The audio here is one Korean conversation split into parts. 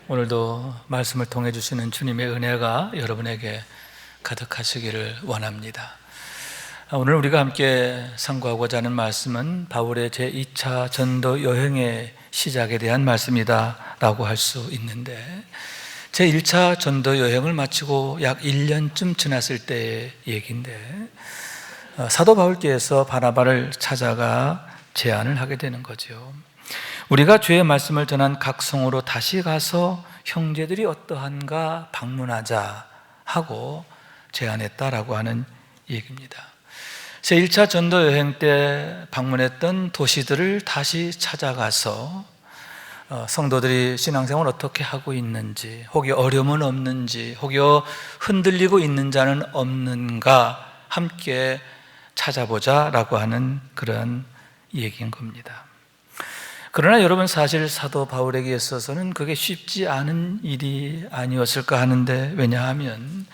오늘도 말씀을 통해 주시는 주님의 은혜가 여러분에게 가득하시기를 원합니다. 오늘 우리가 함께 상고하고자 하는 말씀은 바울의 제2차 전도 여행의 시작에 대한 말씀이다 라고 할 수 있는데, 제1차 전도 여행을 마치고 약 1년쯤 지났을 때의 얘기인데, 사도 바울께서 바나바를 찾아가 제안을 하게 되는 거죠. 우리가 주의 말씀을 전한 각 성으로 다시 가서 형제들이 어떠한가 방문하자 하고 제안했다라고 하는 얘기입니다. 제1차 전도 여행 때 방문했던 도시들을 다시 찾아가서 성도들이 신앙생활을 어떻게 하고 있는지, 혹여 어려움은 없는지, 혹여 흔들리고 있는 자는 없는가 함께 찾아보자라고 하는 그런 얘기인 겁니다. 그러나 여러분, 사실 사도 바울에게 있어서는 그게 쉽지 않은 일이 아니었을까 하는데, 왜냐하면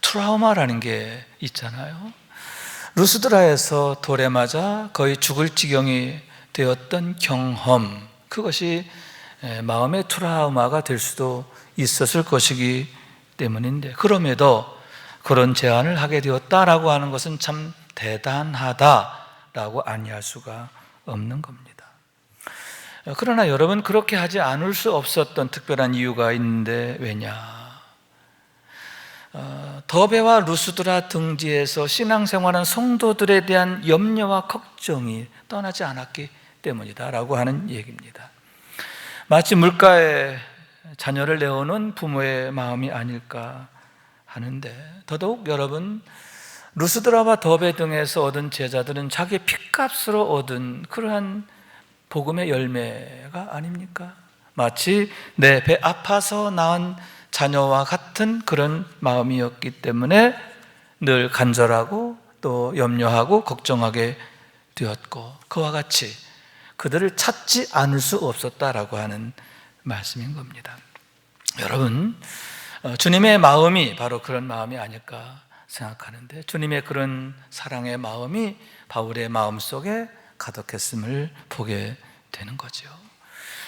트라우마라는 게 있잖아요. 루스드라에서 돌에 맞아 거의 죽을 지경이 되었던 경험, 그것이 마음의 트라우마가 될 수도 있었을 것이기 때문인데, 그럼에도 그런 제안을 하게 되었다라고 하는 것은 참 대단하다라고 아니할 수가 없는 겁니다. 그러나 여러분, 그렇게 하지 않을 수 없었던 특별한 이유가 있는데, 왜냐? 더베와 루스드라 등지에서 신앙생활한 성도들에 대한 염려와 걱정이 떠나지 않았기 때문이다 라고 하는 얘기입니다. 마치 물가에 자녀를 내어놓은 부모의 마음이 아닐까 하는데, 더더욱 여러분, 루스드라와 더베 등에서 얻은 제자들은 자기의 핏값으로 얻은 그러한 복음의 열매가 아닙니까? 마치 내 배 아파서 낳은 자녀와 같은 그런 마음이었기 때문에 늘 간절하고 또 염려하고 걱정하게 되었고, 그와 같이 그들을 찾지 않을 수 없었다라고 하는 말씀인 겁니다. 여러분, 주님의 마음이 바로 그런 마음이 아닐까 생각하는데, 주님의 그런 사랑의 마음이 바울의 마음속에 가득했음을 보게 되는 거죠.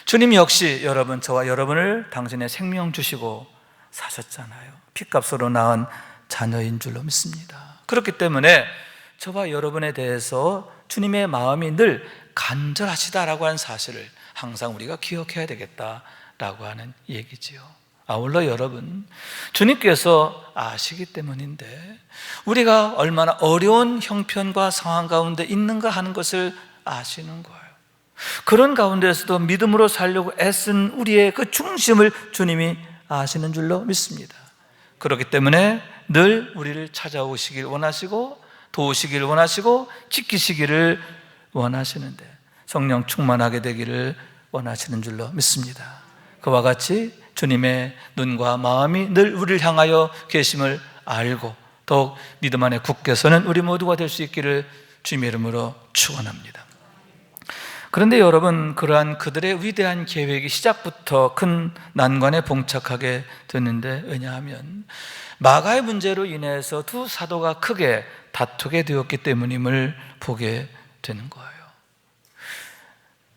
주님 역시 여러분, 저와 여러분을 당신의 생명 주시고 사셨잖아요. 핏값으로 낳은 자녀인 줄로 믿습니다. 그렇기 때문에 저와 여러분에 대해서 주님의 마음이 늘 간절하시다라고 하는 사실을 항상 우리가 기억해야 되겠다라고 하는 얘기지요. 아울러 여러분, 주님께서 아시기 때문인데, 우리가 얼마나 어려운 형편과 상황 가운데 있는가 하는 것을 아시는 거예요. 그런 가운데서도 믿음으로 살려고 애쓴 우리의 그 중심을 주님이 아시는 줄로 믿습니다. 그렇기 때문에 늘 우리를 찾아오시길 원하시고, 도우시길 원하시고, 지키시기를 원하시는데, 성령 충만하게 되기를 원하시는 줄로 믿습니다. 그와 같이 주님의 눈과 마음이 늘 우리를 향하여 계심을 알고, 더욱 믿음 안에 굳게 서는 우리 모두가 될 수 있기를 주님의 이름으로 축원합니다. 그런데 여러분, 그러한 그들의 위대한 계획이 시작부터 큰 난관에 봉착하게 됐는데, 왜냐하면 마가의 문제로 인해서 두 사도가 크게 다투게 되었기 때문임을 보게 되는 거예요.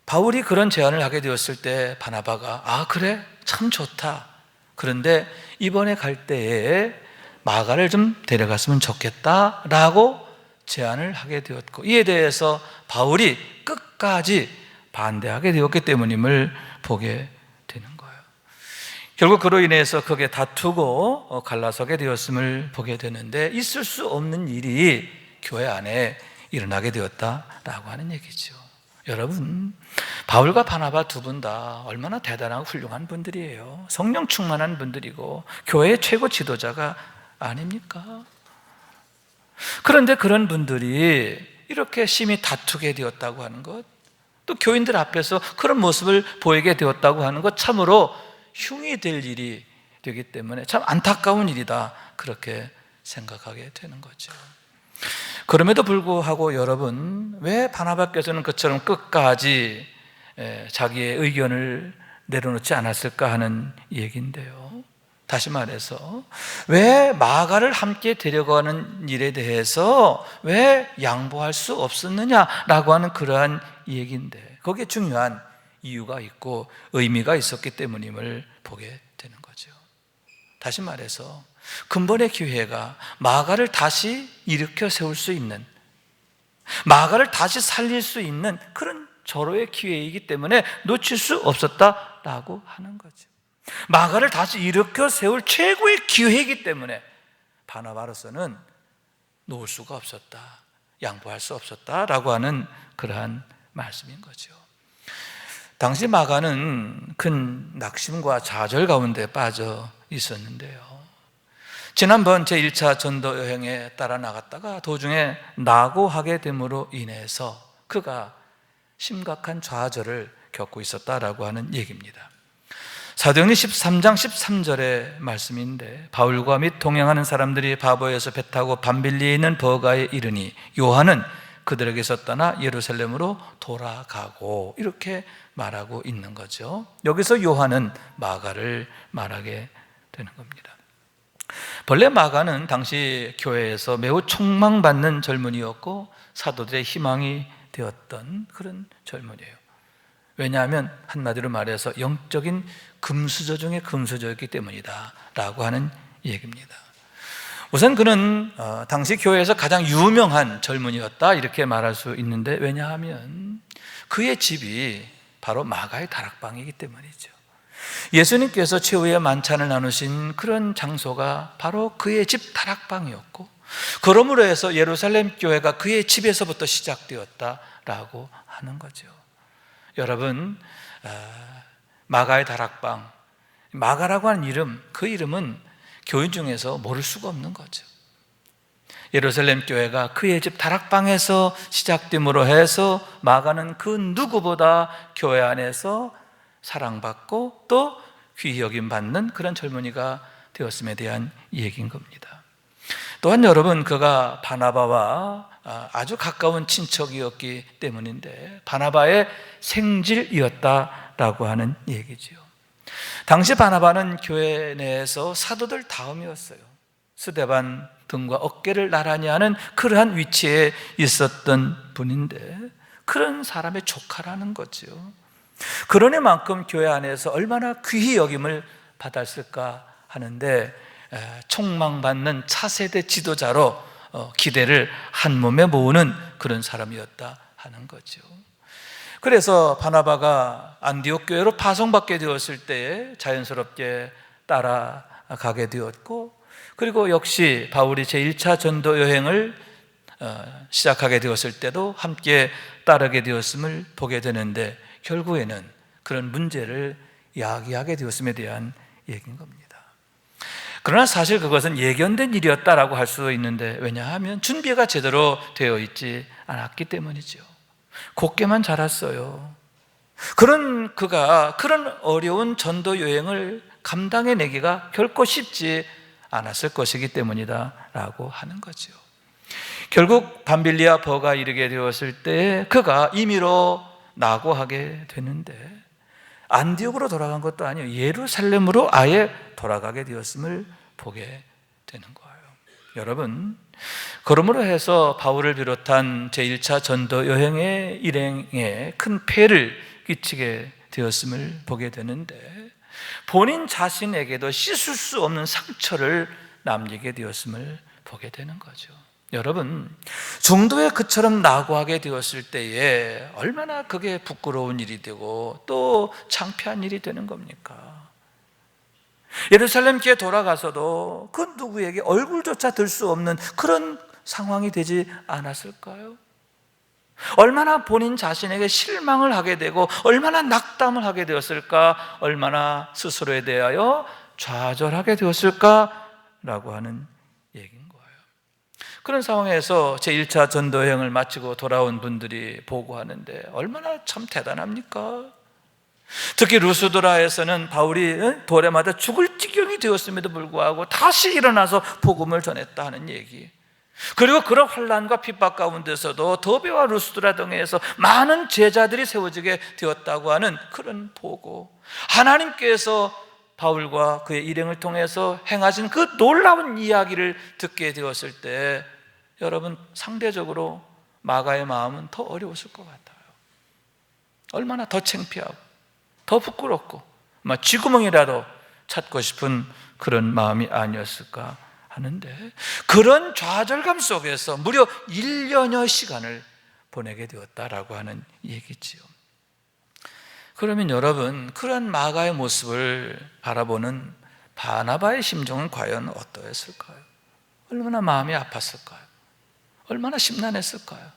바울이 그런 제안을 하게 되었을 때 바나바가 아, 그래? 참 좋다. 그런데 이번에 갈 때에 마가를 좀 데려갔으면 좋겠다라고 제안을 하게 되었고, 이에 대해서 바울이 끝까지 반대하게 되었기 때문임을 보게 되는 거예요. 결국 그로 인해서 크게 다투고 갈라서게 되었음을 보게 되는데, 있을 수 없는 일이 교회 안에 일어나게 되었다라고 하는 얘기죠. 여러분, 바울과 바나바 두 분 다 얼마나 대단하고 훌륭한 분들이에요. 성령 충만한 분들이고 교회의 최고 지도자가 아닙니까? 그런데 그런 분들이 이렇게 심히 다투게 되었다고 하는 것, 또 교인들 앞에서 그런 모습을 보이게 되었다고 하는 것, 참으로 흉이 될 일이 되기 때문에 참 안타까운 일이다, 그렇게 생각하게 되는 거죠. 그럼에도 불구하고 여러분, 왜 바나바께서는 그처럼 끝까지 자기의 의견을 내려놓지 않았을까 하는 얘기인데요. 다시 말해서 왜 마가를 함께 데려가는 일에 대해서 왜 양보할 수 없었느냐라고 하는 그러한 얘기인데, 거기에 중요한 이유가 있고 의미가 있었기 때문임을 보게 되는 거죠. 다시 말해서 근본의 기회가 마가를 다시 일으켜 세울 수 있는, 마가를 다시 살릴 수 있는 그런 절호의 기회이기 때문에 놓칠 수 없었다라고 하는 거죠. 마가를 다시 일으켜 세울 최고의 기회이기 때문에 바나바로서는 놓을 수가 없었다, 양보할 수 없었다라고 하는 그러한 말씀인 거죠. 당시 마가는 큰 낙심과 좌절 가운데 빠져 있었는데요, 지난번 제1차 전도 여행에 따라 나갔다가 도중에 낙오하게 됨으로 인해서 그가 심각한 좌절을 겪고 있었다라고 하는 얘기입니다. 사도행전 13장 13절의 말씀인데, 바울과 및 동행하는 사람들이 바보에서 배 타고 밤빌리에 있는 버가에 이르니 요한은 그들에게서 떠나 예루살렘으로 돌아가고, 이렇게 말하고 있는 거죠. 여기서 요한은 마가를 말하게 되는 겁니다. 본래 마가는 당시 교회에서 매우 촉망받는 젊은이였고 사도들의 희망이 되었던 그런 젊은이에요. 왜냐하면 한마디로 말해서 영적인 금수저 중에 금수저였기 때문이다 라고 하는 얘기입니다. 우선 그는 당시 교회에서 가장 유명한 젊은이였다 이렇게 말할 수 있는데, 왜냐하면 그의 집이 바로 마가의 다락방이기 때문이죠. 예수님께서 최후의 만찬을 나누신 그런 장소가 바로 그의 집 다락방이었고, 그러므로 해서 예루살렘 교회가 그의 집에서부터 시작되었다라고 하는 거죠. 여러분, 마가의 다락방, 마가라고 하는 이름, 그 이름은 교인 중에서 모를 수가 없는 거죠. 예루살렘 교회가 그의 집 다락방에서 시작됨으로 해서 마가는 그 누구보다 교회 안에서 사랑받고 또 귀히 여김받는 그런 젊은이가 되었음에 대한 얘기인 겁니다. 또한 여러분, 그가 바나바와 아주 가까운 친척이었기 때문인데 바나바의 생질이었다라고 하는 얘기죠. 당시 바나바는 교회 내에서 사도들 다음이었어요. 스데반 등과 어깨를 나란히 하는 그러한 위치에 있었던 분인데, 그런 사람의 조카라는 거죠. 그런 애만큼 교회 안에서 얼마나 귀히 여김을 받았을까 하는데, 촉망받는 차세대 지도자로 기대를 한 몸에 모으는 그런 사람이었다 하는 거죠. 그래서 바나바가 안디옥 교회로 파송받게 되었을 때 자연스럽게 따라가게 되었고, 그리고 역시 바울이 제1차 전도 여행을 시작하게 되었을 때도 함께 따르게 되었음을 보게 되는데, 결국에는 그런 문제를 야기하게 되었음에 대한 얘기인 겁니다. 그러나 사실 그것은 예견된 일이었다라고 할 수 있는데, 왜냐하면 준비가 제대로 되어 있지 않았기 때문이죠. 곱게만 자랐어요. 그런 그가 그런 어려운 전도 여행을 감당해내기가 결코 쉽지 않았을 것이기 때문이다 라고 하는 거죠. 결국 밤빌리아 버가 이르게 되었을 때 그가 임의로 낙오하게 되는데, 안디옥으로 돌아간 것도 아니에요. 예루살렘으로 아예 돌아가게 되었음을 보게 되는 거예요. 여러분, 그러므로 해서 바울을 비롯한 제1차 전도 여행의 일행에 큰 폐를 끼치게 되었음을 보게 되는데, 본인 자신에게도 씻을 수 없는 상처를 남기게 되었음을 보게 되는 거죠. 여러분, 중도에 그처럼 낙오하게 되었을 때에 얼마나 그게 부끄러운 일이 되고 또 창피한 일이 되는 겁니까? 예루살렘 교회에 돌아가서도 그 누구에게 얼굴조차 들 수 없는 그런 상황이 되지 않았을까요? 얼마나 본인 자신에게 실망을 하게 되고 얼마나 낙담을 하게 되었을까, 얼마나 스스로에 대하여 좌절하게 되었을까라고 하는 얘기인 거예요. 그런 상황에서 제1차 전도여행을 마치고 돌아온 분들이 보고하는데 얼마나 참 대단합니까? 특히 루스드라에서는 바울이 돌에 맞아 죽을 지경이 되었음에도 불구하고 다시 일어나서 복음을 전했다 하는 얘기, 그리고 그런 환난과 핍박 가운데서도 더베와 루스드라 등에서 많은 제자들이 세워지게 되었다고 하는 그런 보고, 하나님께서 바울과 그의 일행을 통해서 행하신 그 놀라운 이야기를 듣게 되었을 때 여러분, 상대적으로 마가의 마음은 더 어려웠을 것 같아요. 얼마나 더 창피하고 더 부끄럽고 쥐구멍이라도 찾고 싶은 그런 마음이 아니었을까 하는데, 그런 좌절감 속에서 무려 1년여 시간을 보내게 되었다라고 하는 얘기지요. 그러면 여러분, 그런 마가의 모습을 바라보는 바나바의 심정은 과연 어떠했을까요? 얼마나 마음이 아팠을까요? 얼마나 심란했을까요?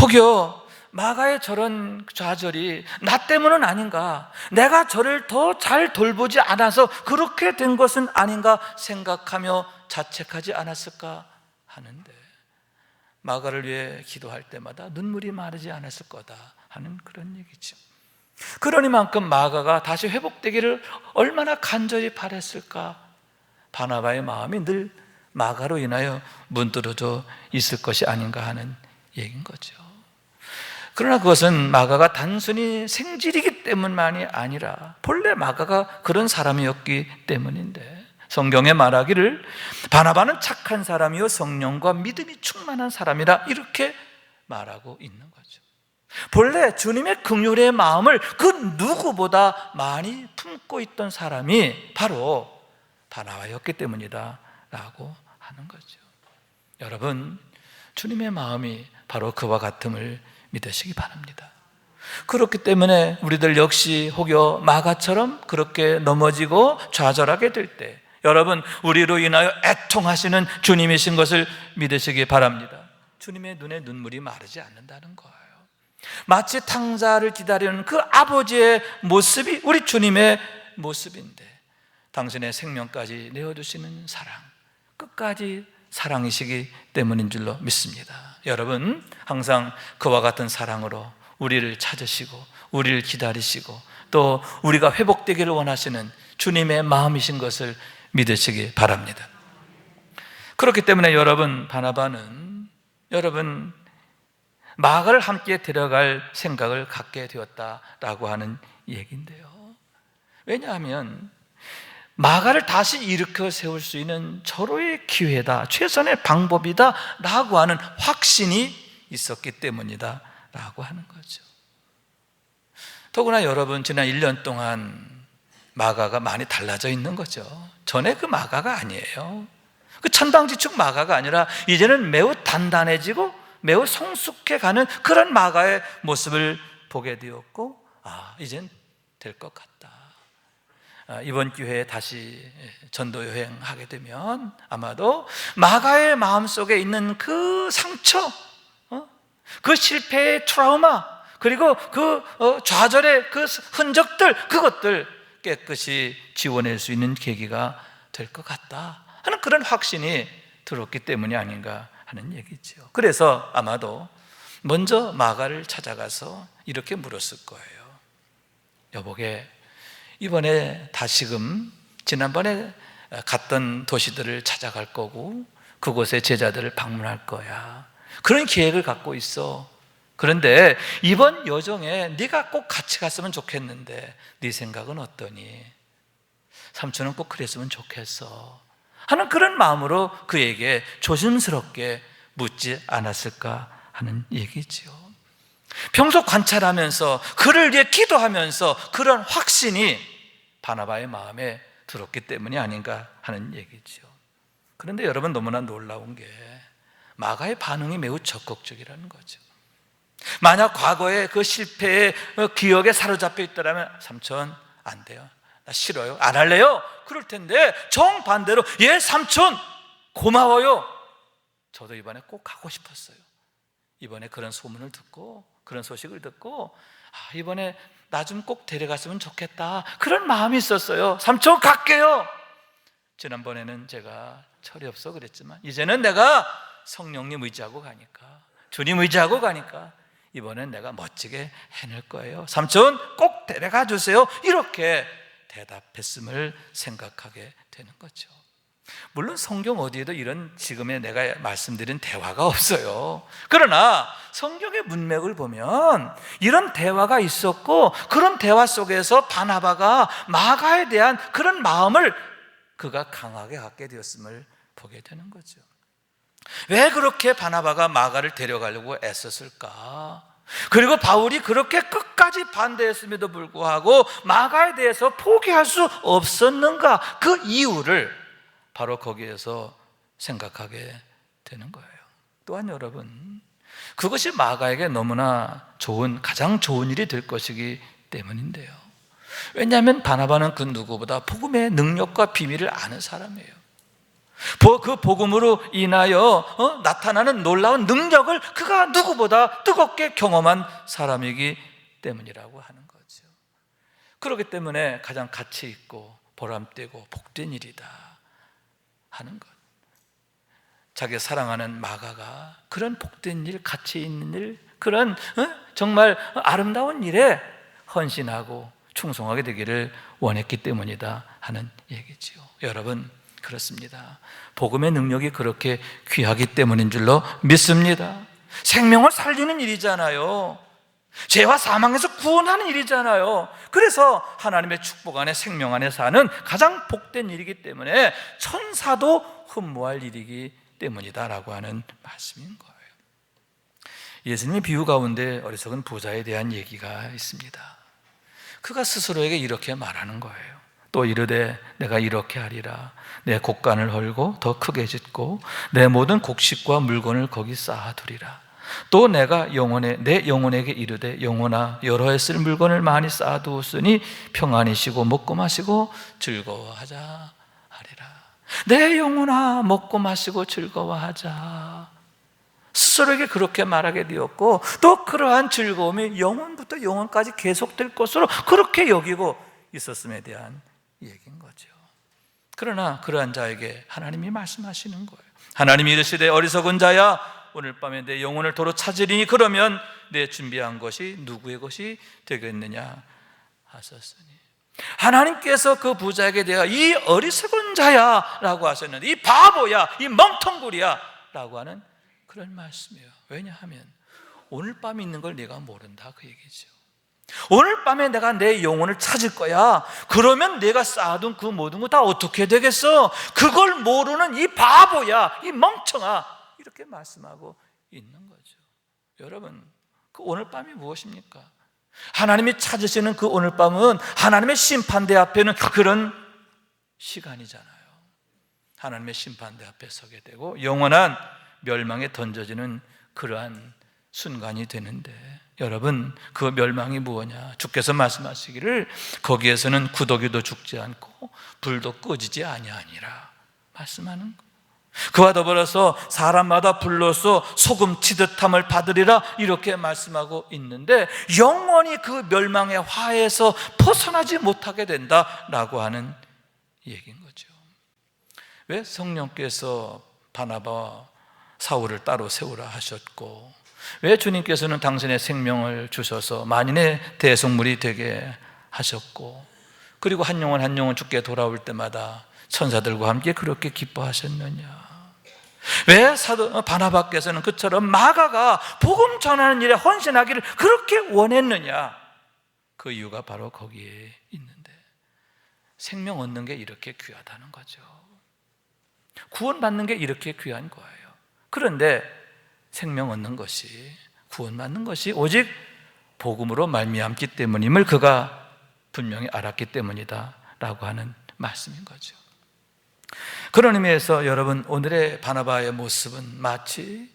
혹여 마가의 저런 좌절이 나 때문은 아닌가, 내가 저를 더 잘 돌보지 않아서 그렇게 된 것은 아닌가 생각하며 자책하지 않았을까 하는데, 마가를 위해 기도할 때마다 눈물이 마르지 않았을 거다 하는 그런 얘기죠. 그러니만큼 마가가 다시 회복되기를 얼마나 간절히 바랬을까. 바나바의 마음이 늘 마가로 인하여 문드러져 있을 것이 아닌가 하는 얘기인 거죠. 그러나 그것은 마가가 단순히 생질이기 때문만이 아니라 본래 마가가 그런 사람이었기 때문인데, 성경에 말하기를 바나바는 착한 사람이요 성령과 믿음이 충만한 사람이라 이렇게 말하고 있는 거죠. 본래 주님의 긍휼의 마음을 그 누구보다 많이 품고 있던 사람이 바로 바나바였기 때문이다 라고 하는 거죠. 여러분, 주님의 마음이 바로 그와 같음을 믿으시기 바랍니다. 그렇기 때문에 우리들 역시 혹여 마가처럼 그렇게 넘어지고 좌절하게 될 때, 여러분, 우리로 인하여 애통하시는 주님이신 것을 믿으시기 바랍니다. 주님의 눈에 눈물이 마르지 않는다는 거예요. 마치 탕자를 기다리는 그 아버지의 모습이 우리 주님의 모습인데, 당신의 생명까지 내어주시는 사랑, 끝까지 사랑이시기 때문인 줄로 믿습니다. 여러분, 항상 그와 같은 사랑으로 우리를 찾으시고 우리를 기다리시고 또 우리가 회복되기를 원하시는 주님의 마음이신 것을 믿으시기 바랍니다. 그렇기 때문에 여러분, 바나바는 여러분 마가를 함께 데려갈 생각을 갖게 되었다라고 하는 얘기인데요. 왜냐하면 마가를 다시 일으켜 세울 수 있는 절호의 기회다, 최선의 방법이다 라고 하는 확신이 있었기 때문이다 라고 하는 거죠. 더구나 여러분, 지난 1년 동안 마가가 많이 달라져 있는 거죠. 전에 그 마가가 아니에요. 그 천방지축 마가가 아니라 이제는 매우 단단해지고 매우 성숙해가는 그런 마가의 모습을 보게 되었고, 이젠 될 것 같다. 이번 기회에 다시 전도 여행하게 되면 아마도 마가의 마음속에 있는 그 상처, 그 실패의 트라우마, 그리고 그 좌절의 그 흔적들, 그것들 깨끗이 지워낼 수 있는 계기가 될 것 같다 하는 그런 확신이 들었기 때문이 아닌가 하는 얘기죠. 그래서 아마도 먼저 마가를 찾아가서 이렇게 물었을 거예요. 여보게, 이번에 다시금 지난번에 갔던 도시들을 찾아갈 거고 그곳에 제자들을 방문할 거야. 그런 계획을 갖고 있어. 그런데 이번 여정에 네가 꼭 같이 갔으면 좋겠는데 네 생각은 어떠니? 삼촌은 꼭 그랬으면 좋겠어 하는 그런 마음으로 그에게 조심스럽게 묻지 않았을까 하는 얘기지요. 평소 관찰하면서 그를 위해 기도하면서 그런 확신이 바나바의 마음에 들었기 때문이 아닌가 하는 얘기죠. 그런데 여러분, 너무나 놀라운 게 마가의 반응이 매우 적극적이라는 거죠. 만약 과거의 그 실패의 기억에 사로잡혀 있더라면 삼촌 안 돼요, 나 싫어요, 안 할래요 그럴 텐데, 정반대로 예 삼촌 고마워요, 저도 이번에 꼭 가고 싶었어요. 이번에 그런 소문을 듣고 그런 소식을 듣고 이번에 나 좀 꼭 데려갔으면 좋겠다 그런 마음이 있었어요. 삼촌 갈게요. 지난번에는 제가 철이 없어 그랬지만 이제는 내가 성령님 의지하고 가니까, 주님 의지하고 가니까 이번엔 내가 멋지게 해낼 거예요. 삼촌 꼭 데려가 주세요. 이렇게 대답했음을 생각하게 되는 거죠. 물론 성경 어디에도 이런 지금의 내가 말씀드린 대화가 없어요. 그러나 성경의 문맥을 보면 이런 대화가 있었고, 그런 대화 속에서 바나바가 마가에 대한 그런 마음을 그가 강하게 갖게 되었음을 보게 되는 거죠. 왜 그렇게 바나바가 마가를 데려가려고 애썼을까? 그리고 바울이 그렇게 끝까지 반대했음에도 불구하고 마가에 대해서 포기할 수 없었는가, 그 이유를 바로 거기에서 생각하게 되는 거예요. 또한 여러분, 그것이 마가에게 너무나 가장 좋은 일이 될 것이기 때문인데요. 왜냐하면 바나바는 그 누구보다 복음의 능력과 비밀을 아는 사람이에요. 그 복음으로 인하여 나타나는 놀라운 능력을 그가 누구보다 뜨겁게 경험한 사람이기 때문이라고 하는 거죠. 그렇기 때문에 가장 가치 있고 보람되고 복된 일이다 하는 것. 자기가 사랑하는 마가가 그런 복된 일, 가치 있는 일, 그런 정말 아름다운 일에 헌신하고 충성하게 되기를 원했기 때문이다 하는 얘기지요. 여러분, 그렇습니다. 복음의 능력이 그렇게 귀하기 때문인 줄로 믿습니다. 생명을 살리는 일이잖아요. 죄와 사망에서 구원하는 일이잖아요. 그래서 하나님의 축복 안에, 생명 안에 사는 가장 복된 일이기 때문에 천사도 흠모할 일이기 때문이다라고 하는 말씀인 거예요. 예수님의 비유 가운데 어리석은 부자에 대한 얘기가 있습니다. 그가 스스로에게 이렇게 말하는 거예요. 또 이르되 내가 이렇게 하리라. 내 곡간을 헐고 더 크게 짓고 내 모든 곡식과 물건을 거기 쌓아두리라. 또 내가 내 영혼에게 이르되 영혼아, 여러 해 쓸 물건을 많이 쌓아두었으니 평안히 쉬고 먹고 마시고 즐거워하자 하리라. 내 영혼아, 먹고 마시고 즐거워하자. 스스로에게 그렇게 말하게 되었고, 또 그러한 즐거움이 영혼부터 영혼까지 계속될 것으로 그렇게 여기고 있었음에 대한 얘기인 거죠. 그러나 그러한 자에게 하나님이 말씀하시는 거예요. 하나님이 이르시되 어리석은 자야, 오늘 밤에 내 영혼을 도로 찾으리니 그러면 내 준비한 것이 누구의 것이 되겠느냐 하셨으니, 하나님께서 그 부자에게 대하여 이 어리석은 자야 라고 하셨는데, 이 바보야, 이 멍텅구리야 라고 하는 그런 말씀이에요. 왜냐하면 오늘 밤에 있는 걸 내가 모른다 그 얘기죠. 오늘 밤에 내가 내 영혼을 찾을 거야. 그러면 내가 쌓아둔 그 모든 거 다 어떻게 되겠어? 그걸 모르는 이 바보야, 이 멍청아, 이렇게 말씀하고 있는 거죠. 여러분, 그 오늘 밤이 무엇입니까? 하나님이 찾으시는 그 오늘 밤은 하나님의 심판대 앞에는 그런 시간이잖아요. 하나님의 심판대 앞에 서게 되고 영원한 멸망에 던져지는 그러한 순간이 되는데, 여러분, 그 멸망이 무엇냐? 주께서 말씀하시기를 거기에서는 구더기도 죽지 않고 불도 꺼지지 아니하니라 말씀하는 것. 그와 더불어서 사람마다 불로서 소금 치듯함을 받으리라 이렇게 말씀하고 있는데, 영원히 그 멸망의 화에서 벗어나지 못하게 된다라고 하는 얘기인 거죠. 왜 성령께서 바나바와 사울을 따로 세우라 하셨고, 왜 주님께서는 당신의 생명을 주셔서 만인의 대속물이 되게 하셨고, 그리고 한 영혼 한 영혼 주께 돌아올 때마다 천사들과 함께 그렇게 기뻐하셨느냐? 왜 바나바께서는 그처럼 마가가 복음 전하는 일에 헌신하기를 그렇게 원했느냐? 그 이유가 바로 거기에 있는데, 생명 얻는 게 이렇게 귀하다는 거죠. 구원받는 게 이렇게 귀한 거예요. 그런데 생명 얻는 것이, 구원받는 것이 오직 복음으로 말미암기 때문임을 그가 분명히 알았기 때문이다 라고 하는 말씀인 거죠. 그런 의미에서 여러분, 오늘의 바나바의 모습은 마치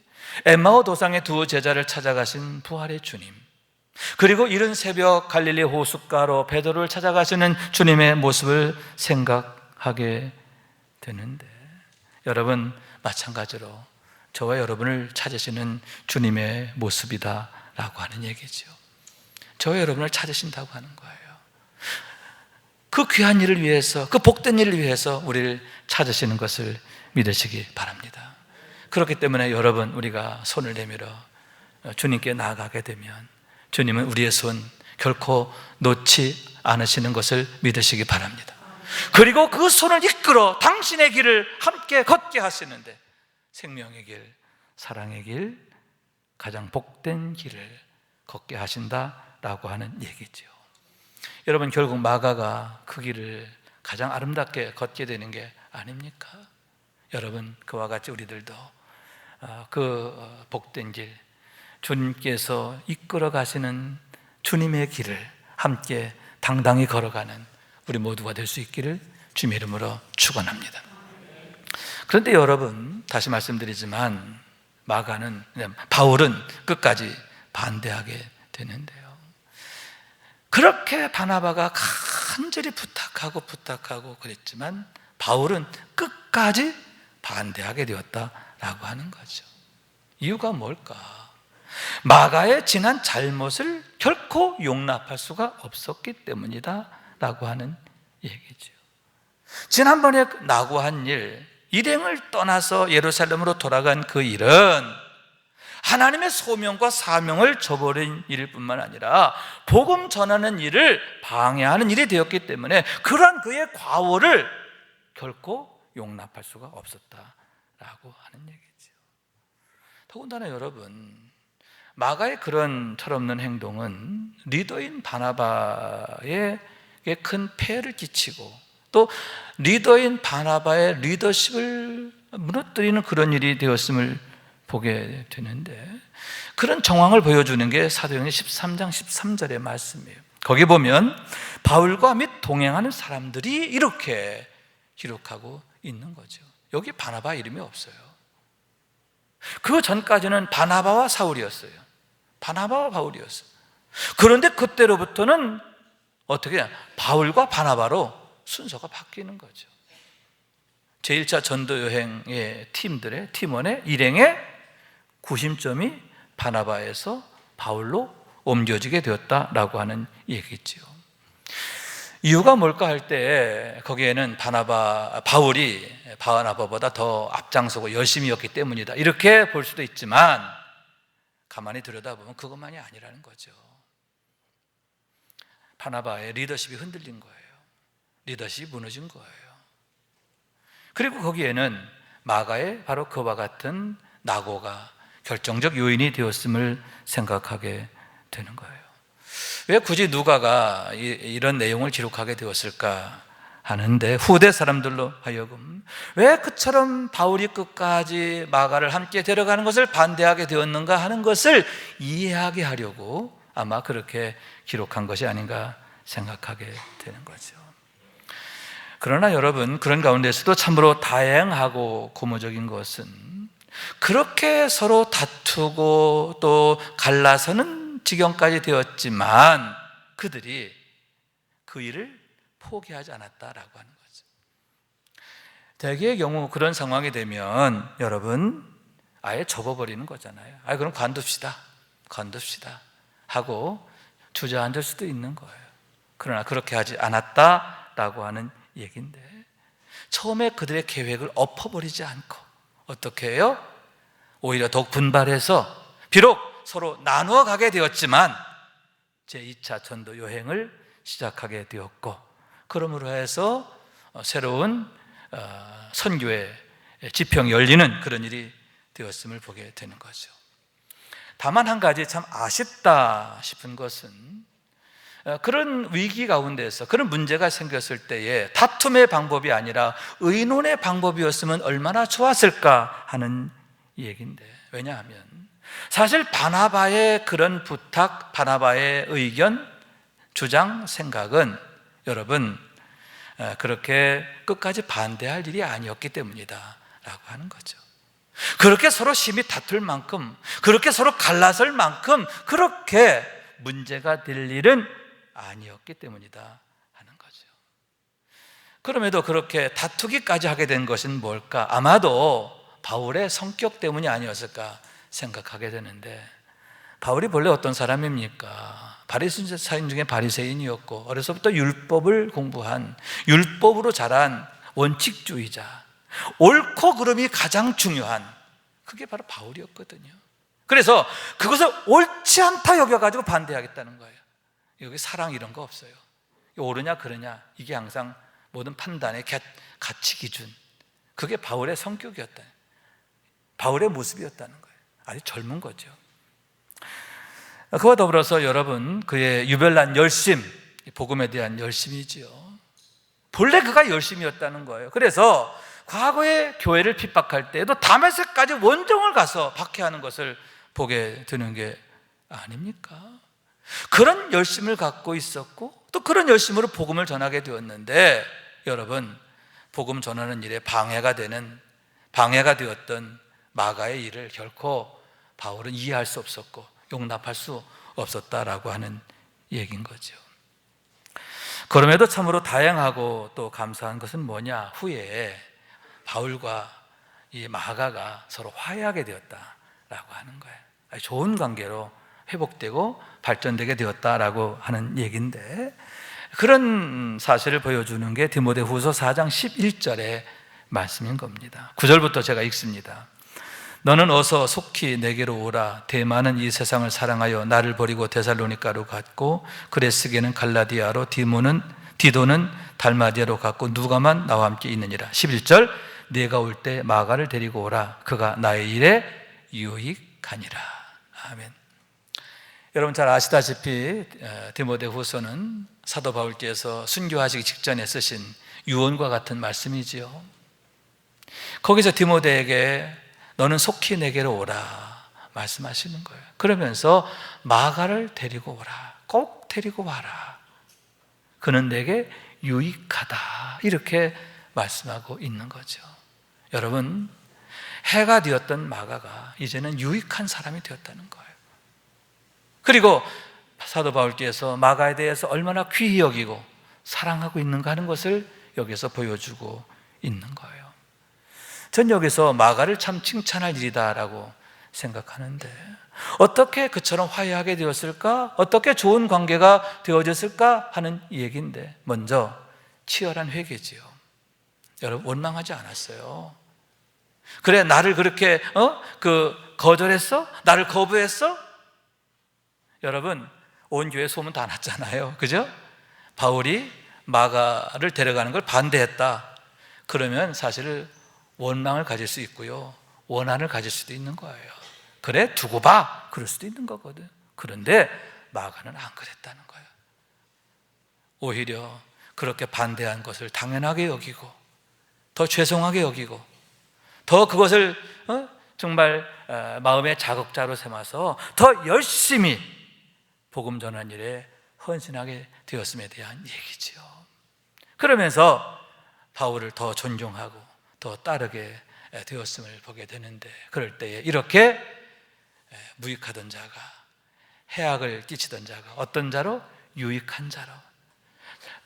엠마오 도상의 두 제자를 찾아가신 부활의 주님, 그리고 이른 새벽 갈릴리 호숫가로 베드로를 찾아가시는 주님의 모습을 생각하게 되는데, 여러분, 마찬가지로 저와 여러분을 찾으시는 주님의 모습이다라고 하는 얘기죠. 저와 여러분을 찾으신다고 하는 거예요. 그 귀한 일을 위해서, 그 복된 일을 위해서 우리를 찾으시는 것을 믿으시기 바랍니다. 그렇기 때문에 여러분, 우리가 손을 내밀어 주님께 나아가게 되면 주님은 우리의 손 결코 놓지 않으시는 것을 믿으시기 바랍니다. 그리고 그 손을 이끌어 당신의 길을 함께 걷게 하시는데, 생명의 길, 사랑의 길, 가장 복된 길을 걷게 하신다라고 하는 얘기죠. 여러분, 결국 마가가 그 길을 가장 아름답게 걷게 되는 게 아닙니까? 여러분, 그와 같이 우리들도 그 복된 길, 주님께서 이끌어 가시는 주님의 길을 함께 당당히 걸어가는 우리 모두가 될 수 있기를 주님의 이름으로 축원합니다. 그런데 여러분, 다시 말씀드리지만 바울은 끝까지 반대하게 되는데요. 그렇게 바나바가 간절히 부탁하고 그랬지만 바울은 끝까지 반대하게 되었다라고 하는 거죠. 이유가 뭘까? 마가의 지난 잘못을 결코 용납할 수가 없었기 때문이다 라고 하는 얘기죠. 지난번에 낙오한 일, 일행을 떠나서 예루살렘으로 돌아간 그 일은 하나님의 소명과 사명을 저버린 일일 뿐만 아니라 복음 전하는 일을 방해하는 일이 되었기 때문에 그러한 그의 과오를 결코 용납할 수가 없었다라고 하는 얘기죠. 더군다나 여러분, 마가의 그런 철없는 행동은 리더인 바나바에게 큰 폐해를 끼치고 또 리더인 바나바의 리더십을 무너뜨리는 그런 일이 되었음을 보게 되는데, 그런 정황을 보여주는 게 사도행전 13장 13절의 말씀이에요. 거기 보면 바울과 및 동행하는 사람들이 이렇게 기록하고 있는 거죠. 여기 바나바 이름이 없어요. 그 전까지는 바나바와 사울이었어요. 바나바와 바울이었어요. 그런데 그때로부터는 어떻게 바울과 바나바로 순서가 바뀌는 거죠. 제1차 전도여행의 팀원의 일행의 구심점이 바나바에서 바울로 옮겨지게 되었다라고 하는 얘기죠. 이유가 뭘까 할 때 거기에는 바울이 바나바보다 더 앞장서고 열심히였기 때문이다, 이렇게 볼 수도 있지만 가만히 들여다보면 그것만이 아니라는 거죠. 바나바의 리더십이 흔들린 거예요. 리더십이 무너진 거예요. 그리고 거기에는 마가의 바로 그와 같은 낙오가 결정적 요인이 되었음을 생각하게 되는 거예요. 왜 굳이 누가가 이런 내용을 기록하게 되었을까 하는데, 후대 사람들로 하여금 왜 그처럼 바울이 끝까지 마가를 함께 데려가는 것을 반대하게 되었는가 하는 것을 이해하게 하려고 아마 그렇게 기록한 것이 아닌가 생각하게 되는 거죠. 그러나 여러분, 그런 가운데서도 참으로 다양하고 고무적인 것은 그렇게 서로 다투고 또 갈라서는 지경까지 되었지만 그들이 그 일을 포기하지 않았다라고 하는 거죠. 대개의 경우 그런 상황이 되면 여러분 아예 접어버리는 거잖아요. 그럼 관둡시다 하고 주저앉을 수도 있는 거예요. 그러나 그렇게 하지 않았다라고 하는 얘기인데, 처음에 그들의 계획을 엎어버리지 않고 어떻게 해요? 오히려 더욱 분발해서 비록 서로 나누어 가게 되었지만 제2차 전도 여행을 시작하게 되었고, 그러므로 해서 새로운 선교의 지평이 열리는 그런 일이 되었음을 보게 되는 거죠. 다만 한 가지 참 아쉽다 싶은 것은, 그런 위기 가운데서 그런 문제가 생겼을 때에 다툼의 방법이 아니라 의논의 방법이었으면 얼마나 좋았을까 하는 얘기인데, 왜냐하면 사실 바나바의 그런 부탁, 바나바의 의견, 주장, 생각은 여러분 그렇게 끝까지 반대할 일이 아니었기 때문이다 라고 하는 거죠. 그렇게 서로 심히 다툴 만큼, 그렇게 서로 갈라설 만큼 그렇게 문제가 될 일은 아니었기 때문이다 하는 거죠. 그럼에도 그렇게 다투기까지 하게 된 것은 뭘까? 아마도 바울의 성격 때문이 아니었을까 생각하게 되는데, 바울이 본래 어떤 사람입니까? 바리새인 중에 바리새인이었고 어려서부터 율법을 공부한, 율법으로 자란 원칙주의자, 옳고 그름이 가장 중요한, 그게 바로 바울이었거든요. 그래서 그것을 옳지 않다 여겨가지고 반대하겠다는 거예요. 여기 사랑 이런 거 없어요. 옳으냐 그러냐, 이게 항상 모든 판단의 가치 기준, 그게 바울의 성격이었다, 바울의 모습이었다는 거예요. 아주 젊은 거죠. 그와 더불어서 여러분, 그의 유별난 열심, 복음에 대한 열심이지요. 본래 그가 열심이었다는 거예요. 그래서 과거에 교회를 핍박할 때에도 다메섹까지 원정을 가서 박해하는 것을 보게 되는 게 아닙니까? 그런 열심을 갖고 있었고 또 그런 열심으로 복음을 전하게 되었는데, 여러분, 복음 전하는 일에 방해가 되었던 마가의 일을 결코 바울은 이해할 수 없었고 용납할 수 없었다라고 하는 얘기인 거죠. 그럼에도 참으로 다양하고 또 감사한 것은 뭐냐? 후에 바울과 이 마가가 서로 화해하게 되었다라고 하는 거예요. 좋은 관계로 회복되고 발전되게 되었다라고 하는 얘기인데, 그런 사실을 보여주는 게 디모데후서 4장 11절의 말씀인 겁니다. 9절부터 제가 읽습니다. 너는 어서 속히 내게로 오라. 데마는 이 세상을 사랑하여 나를 버리고 데살로니가로 갔고, 그레스게는 갈라디아로, 디도는 달마디아로 갔고, 누가만 나와 함께 있느니라. 11절, 내가 올 때 마가를 데리고 오라. 그가 나의 일에 유익하니라. 아멘. 여러분 잘 아시다시피 디모데후서는 사도 바울께서 순교하시기 직전에 쓰신 유언과 같은 말씀이지요. 거기서 디모데에게 너는 속히 내게로 오라 말씀하시는 거예요. 그러면서 마가를 데리고 오라, 꼭 데리고 와라. 그는 내게 유익하다, 이렇게 말씀하고 있는 거죠. 여러분, 해가 되었던 마가가 이제는 유익한 사람이 되었다는 거예요. 그리고 사도 바울께서 마가에 대해서 얼마나 귀히 여기고 사랑하고 있는가 하는 것을 여기서 보여주고 있는 거예요. 전 여기서 마가를 참 칭찬할 일이다라고 생각하는데, 어떻게 그처럼 화해하게 되었을까? 어떻게 좋은 관계가 되어졌을까? 하는 얘기인데, 먼저 치열한 회개지요. 여러분, 원망하지 않았어요. 그래, 나를 그렇게 거절했어? 나를 거부했어? 여러분, 온 교회 소문 다 났잖아요. 그죠? 바울이 마가를 데려가는 걸 반대했다. 그러면 사실 원망을 가질 수 있고요, 원한을 가질 수도 있는 거예요. 그래, 두고 봐, 그럴 수도 있는 거거든. 그런데 마가는 안 그랬다는 거예요. 오히려 그렇게 반대한 것을 당연하게 여기고, 더 죄송하게 여기고, 더 그것을 정말 마음의 자극자로 삼아서 더 열심히 복음 전한 일에 헌신하게 되었음에 대한 얘기지요. 그러면서 바울을 더 존경하고 더 따르게 되었음을 보게 되는데, 그럴 때에 이렇게 무익하던 자가, 해악을 끼치던 자가 어떤 자로? 유익한 자로,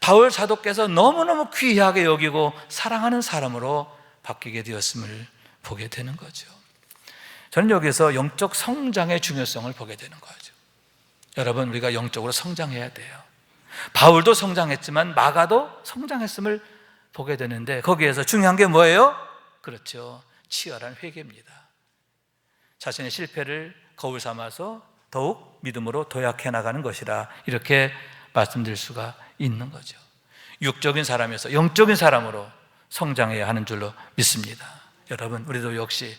바울 사도께서 너무너무 귀하게 여기고 사랑하는 사람으로 바뀌게 되었음을 보게 되는 거죠. 저는 여기서 영적 성장의 중요성을 보게 되는 거죠. 여러분, 우리가 영적으로 성장해야 돼요. 바울도 성장했지만 마가도 성장했음을 보게 되는데, 거기에서 중요한 게 뭐예요? 그렇죠, 치열한 회개입니다. 자신의 실패를 거울 삼아서 더욱 믿음으로 도약해 나가는 것이라, 이렇게 말씀드릴 수가 있는 거죠. 육적인 사람에서 영적인 사람으로 성장해야 하는 줄로 믿습니다. 여러분, 우리도 역시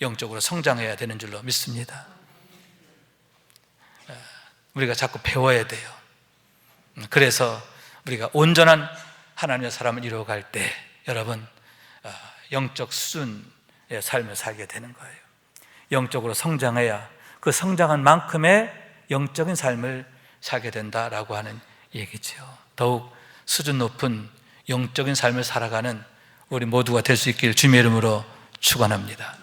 영적으로 성장해야 되는 줄로 믿습니다. 우리가 자꾸 배워야 돼요. 그래서 우리가 온전한 하나님의 사람을 이루어갈 때, 여러분, 영적 수준의 삶을 살게 되는 거예요. 영적으로 성장해야 그 성장한 만큼의 영적인 삶을 살게 된다라고 하는 얘기죠. 더욱 수준 높은 영적인 삶을 살아가는 우리 모두가 될 수 있길 주님의 이름으로 축원합니다.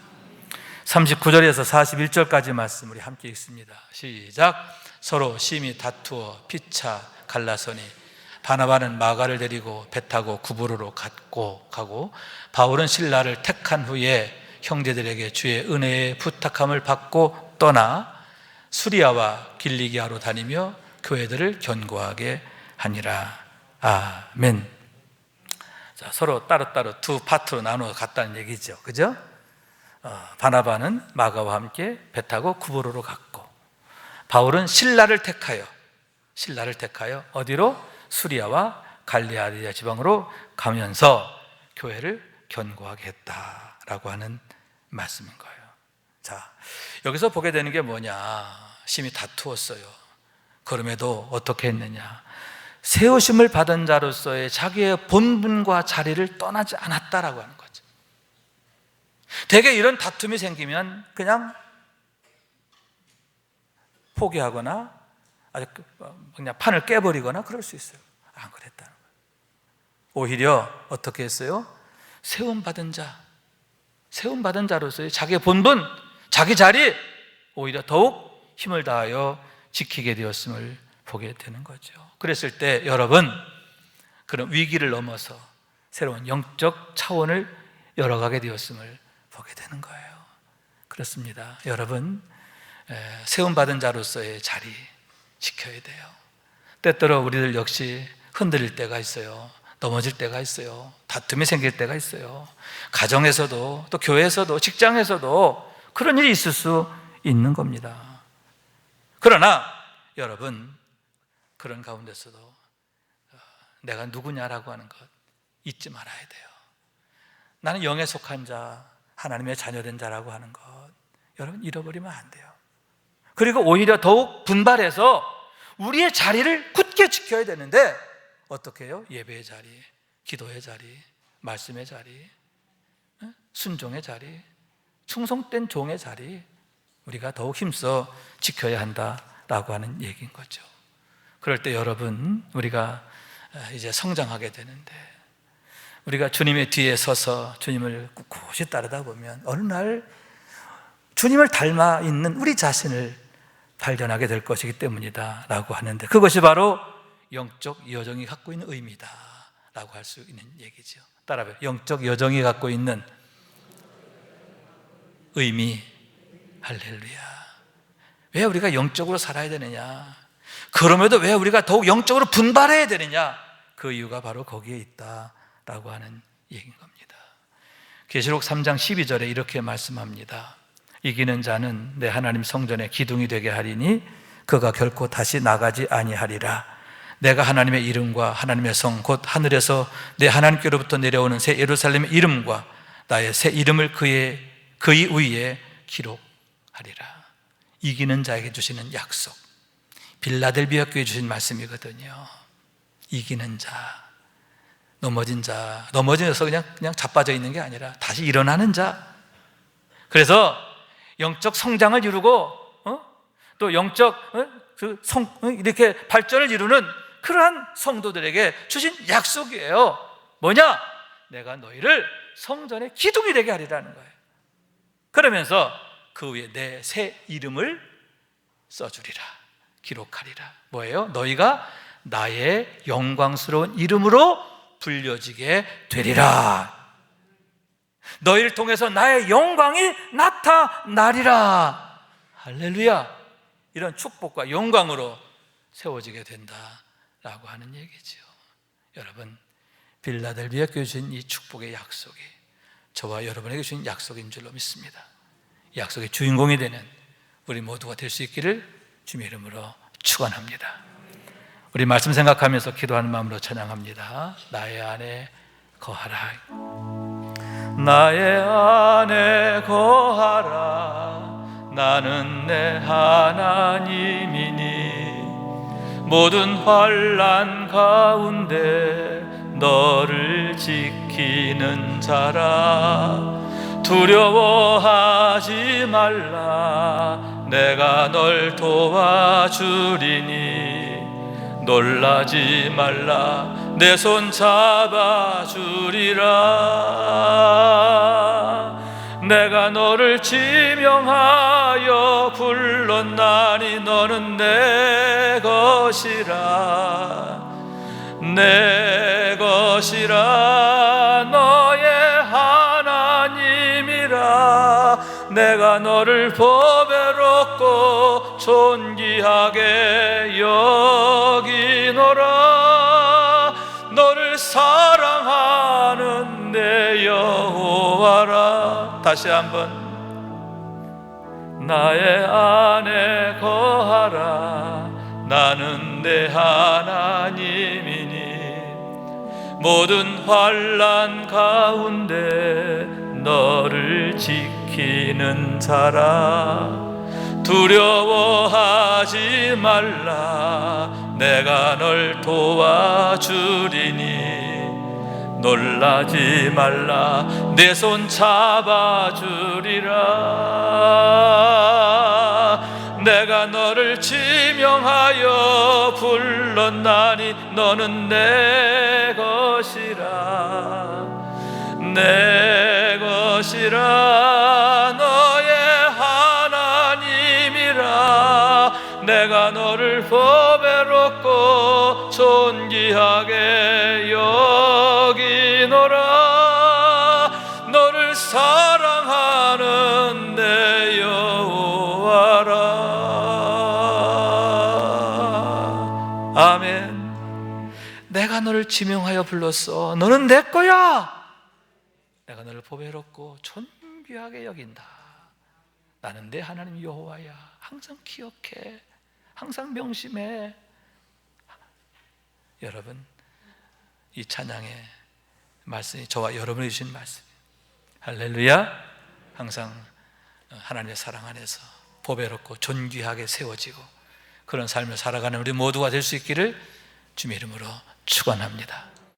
39절에서 41절까지 말씀 우리 함께 읽습니다. 시작. 서로 심히 다투어 피차 갈라서니 바나바는 마가를 데리고 배 타고 구브로로 가고, 바울은 실라를 택한 후에 형제들에게 주의 은혜의 부탁함을 받고 떠나 수리아와 길리기아로 다니며 교회들을 견고하게 하니라. 아멘. 자, 서로 따로따로 두 파트로 나누어 갔다는 얘기죠. 그죠? 바나바는 마가와 함께 배 타고 구브로로 갔고, 바울은 신라를 택하여 어디로? 수리아와 갈리아리아 지방으로 가면서 교회를 견고하게 했다라고 하는 말씀인 거예요. 자, 여기서 보게 되는 게 뭐냐? 심히 다투었어요. 그럼에도 어떻게 했느냐? 세우심을 받은 자로서의 자기의 본분과 자리를 떠나지 않았다라고 하는 거죠. 대개 이런 다툼이 생기면 그냥 포기하거나 아주 그냥 판을 깨버리거나 그럴 수 있어요. 안 그랬다는 거예요. 오히려 어떻게 했어요? 세움받은 자로서의 자기의 본분, 자기 자리 오히려 더욱 힘을 다하여 지키게 되었음을 보게 되는 거죠. 그랬을 때 여러분, 그런 위기를 넘어서 새로운 영적 차원을 열어가게 되었음을 보게 되는 거예요. 그렇습니다. 여러분, 세움받은 자로서의 자리 지켜야 돼요. 때때로 우리들 역시 흔들릴 때가 있어요. 넘어질 때가 있어요. 다툼이 생길 때가 있어요. 가정에서도, 또 교회에서도, 직장에서도 그런 일이 있을 수 있는 겁니다. 그러나 여러분, 그런 가운데서도 내가 누구냐라고 하는 것 잊지 말아야 돼요. 나는 영에 속한 자, 하나님의 자녀된 자라고 하는 것 여러분 잃어버리면 안 돼요. 그리고 오히려 더욱 분발해서 우리의 자리를 굳게 지켜야 되는데 어떻게 해요? 예배의 자리, 기도의 자리, 말씀의 자리, 순종의 자리, 충성된 종의 자리 우리가 더욱 힘써 지켜야 한다라고 하는 얘기인 거죠. 그럴 때 여러분, 우리가 이제 성장하게 되는데 우리가 주님의 뒤에 서서 주님을 꿋꿋이 따르다 보면 어느 날 주님을 닮아 있는 우리 자신을 발견하게 될 것이기 때문이다 라고 하는데, 그것이 바로 영적 여정이 갖고 있는 의미다 라고 할 수 있는 얘기죠. 따라해요. 영적 여정이 갖고 있는 의미. 할렐루야. 왜 우리가 영적으로 살아야 되느냐, 그럼에도 왜 우리가 더욱 영적으로 분발해야 되느냐, 그 이유가 바로 거기에 있다라고 하는 얘기인 겁니다. 계시록 3장 12절에 이렇게 말씀합니다. 이기는 자는 내 하나님 성전의 기둥이 되게 하리니 그가 결코 다시 나가지 아니하리라. 내가 하나님의 이름과 하나님의 성 곧 하늘에서 내 하나님께로부터 내려오는 새 예루살렘의 이름과 나의 새 이름을 그의 위에 기록하리라. 이기는 자에게 주시는 약속, 빌라델비아 교회에 주신 말씀이거든요. 이기는 자, 넘어져서 그냥 자빠져 있는 게 아니라 다시 일어나는 자. 그래서 영적 성장을 이루고 또 영적 이렇게 발전을 이루는 그러한 성도들에게 주신 약속이에요. 뭐냐? 내가 너희를 성전의 기둥이 되게 하리라는 거예요. 그러면서 그 위에 내 새 이름을 써주리라, 기록하리라. 뭐예요? 너희가 나의 영광스러운 이름으로 불려지게 되리라. 너희를 통해서 나의 영광이 나타나리라. 할렐루야. 이런 축복과 영광으로 세워지게 된다라고 하는 얘기죠. 여러분, 빌라델비아 교회 주신 이 축복의 약속이 저와 여러분에게 주신 약속인 줄로 믿습니다. 약속의 주인공이 되는 우리 모두가 될 수 있기를 주님의 이름으로 축원합니다. 우리 말씀 생각하면서 기도하는 마음으로 찬양합니다. 나의 안에 거하라. 나의 안에 거하라. 나는 내 하나님이니 모든 환난 가운데 너를 지키는 자라. 두려워하지 말라. 내가 널 도와주리니 놀라지 말라. 내 손 잡아주리라. 내가 너를 지명하여 불렀나니 너는 내 것이라. 내 것이라. 너의 하나님이라. 내가 너를 보배롭고 존귀하게 여기노라. 너를 사랑하는 내 여호와라. 다시 한번. 나의 안에 거하라. 나는 내 하나님이니 모든 환난 가운데 너를 지키는 자라. 두려워하지 말라. 내가 널 도와주리니 놀라지 말라. 내 손 잡아주리라. 내가 너를 지명하여 불렀나니 너는 내 것이라. 내 것이라 너의 하나님이라. 내가 너를 보배롭고 존귀하게 여기노라. 너를 사랑하는 내 여호와라. 아멘. 내가 너를 지명하여 불렀어. 너는 내 거야. 내가 너를 보배롭고 존귀하게 여긴다. 나는 내 하나님 여호와야. 항상 기억해. 항상 명심해. 여러분, 이 찬양의 말씀이 저와 여러분이 주신 말씀. 할렐루야. 항상 하나님의 사랑 안에서 보배롭고 존귀하게 세워지고 그런 삶을 살아가는 우리 모두가 될 수 있기를 주님의 이름으로 축원합니다.